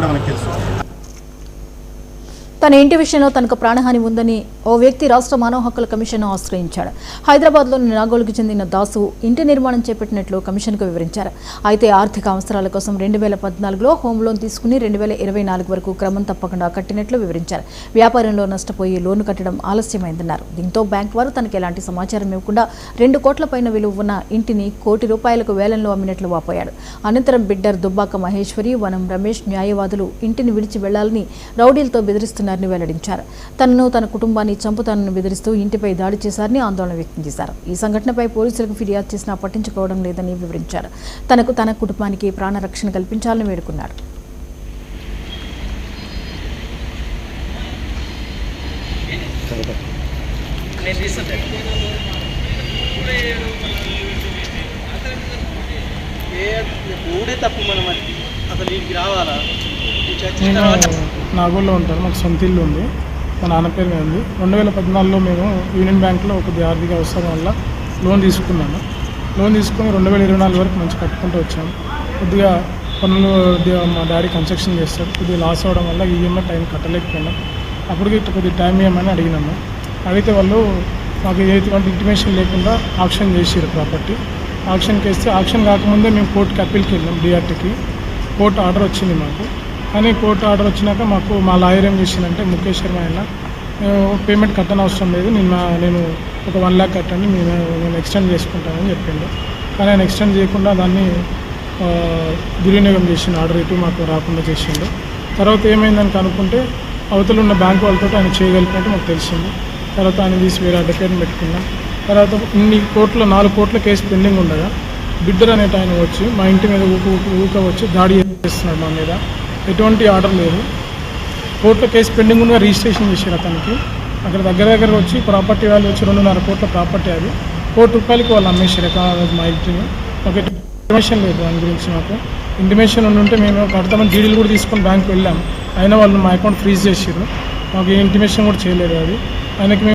కూడా మనకు తెలుసు. తన ఇంటి విషయంలో తనకు ప్రాణహాని ఉందని ఓ వ్యక్తి రాష్ట్ర మానవ హక్కుల కమిషన్ను ఆశ్రయించాడు. హైదరాబాద్లోని నాగోలుకు చెందిన దాసు ఇంటి నిర్మాణం చేపట్టినట్లు కమిషన్కు వివరించారు. అయితే ఆర్థిక అవసరాల కోసం 2014లో హోమ్ లోన్ తీసుకుని 2024 వరకు క్రమం తప్పకుండా కట్టినట్లు వివరించారు. వ్యాపారంలో నష్టపోయి లోను కట్టడం ఆలస్యమైందన్నారు. దీంతో బ్యాంక్ వారు తనకు ఎలాంటి సమాచారం ఇవ్వకుండా 2 కోట్ల పైన విలువ ఉన్న ఇంటిని ₹1 కోటి వేలంలో అమ్మినట్లు వాపోయాడు. అనంతరం బిడ్డర్ దుబ్బాక మహేశ్వరి, వనం రమేష్ న్యాయవాదులు ఇంటిని విడిచి వెళ్లాలని రౌడీలతో బెదిరిస్తున్నారు వెల్లడించారు. తనను తన కుటుంబాన్ని చంపుతానని బెదిరిస్తూ ఇంటిపై దాడి చేశారని ఆందోళన వ్యక్తం చేశారు. ఈ సంఘటనపై పోలీసులకు ఫిర్యాదు చేసినా పట్టించుకోవడం లేదని వివరించారు. తన కుటుంబానికి ప్రాణరక్షణ కల్పించాలని వేడుకున్నారు. నాగోల్లో ఉంటాను. మాకు సొంత ఇల్లు ఉంది. మా నాన్న పేరు మీద ఉంది. 2014లో మేము యూనియన్ బ్యాంక్లో కొద్దిగా ఆర్థిక అవసరం వల్ల లోన్ తీసుకున్నాను. లోన్ తీసుకొని 2024 వరకు మంచి కట్టుకుంటూ వచ్చాము. కొద్దిగా పనులు మా డాడీ కన్స్ట్రక్షన్ చేస్తారు. కొద్దిగా లాస్ అవ్వడం వల్ల ఈఎంఐ టైం కట్టలేకపోయినాం. అప్పటికి కొద్దిగా టైం ఇవ్వమని అడిగినాము. అడిగితే వాళ్ళు మాకు ఎటువంటి ఇంటిమేషన్ లేకుండా ఆక్షన్ చేసారు ప్రాపర్టీ. ఆక్షన్కి వేస్తే ఆక్షన్ కాకముందే మేము కోర్టుకి అప్పీల్కి వెళ్ళాం. డిఆర్టీకి కోర్టు ఆర్డర్ వచ్చింది మాకు. కానీ కోర్టు ఆర్డర్ వచ్చినాక మాకు మా లాయర్ ఏం చేసిందంటే ముఖేష్ శర్మ ఆయన పేమెంట్ కట్టని అవసరం లేదు, నేను ఒక 1 lakh కట్టండి, నేను ఎక్స్టెండ్ చేసుకుంటానని చెప్పిండు. కానీ ఆయన ఎక్స్టెండ్ చేయకుండా దాన్ని దుర్వినియోగం చేసిండు. ఆర్డర్ ఇటు మాకు రాకుండా చేసిండు. తర్వాత ఏమైందని కనుక్కుంటే అవతల ఉన్న బ్యాంకు వాళ్ళతో ఆయన చేయగలిగినట్టు మాకు తెలిసింది. తర్వాత ఆయన తీసి వేరే అడ్వకేట్ని పెట్టుకున్నాం. తర్వాత ఇన్ని కోట్ల 4 కోట్ల కేసు పెండింగ్ ఉండగా బిడ్డర్ అనేట ఆయన వచ్చి మా ఇంటి మీద ఊక వచ్చి దాడి చేస్తున్నాడు. మా మీద ఎటువంటి ఆర్డర్ లేదు. కోర్టులో కేసు పెండింగ్ ఉండగా రిజిస్ట్రేషన్ చేశారు అతనికి. అక్కడ దగ్గర వచ్చి ప్రాపర్టీ వాల్యూ వచ్చి 2.5 కోట్ల ప్రాపర్టీ. అది ₹1 వాళ్ళు అమ్మేశారు మా ఇంటిని. మాకు ఇంటిమేషన్ లేదు దాని గురించి. మాకు ఇంటిమేషన్ ఉంటే మేము కడతామని డీడీలు కూడా తీసుకొని బ్యాంకు వెళ్ళాము. అయినా వాళ్ళు మా అకౌంట్ ఫ్రీజ్ చేసారు. మాకు ఏ ఇంటిమేషన్ కూడా చేయలేదు. అది ఆయనకి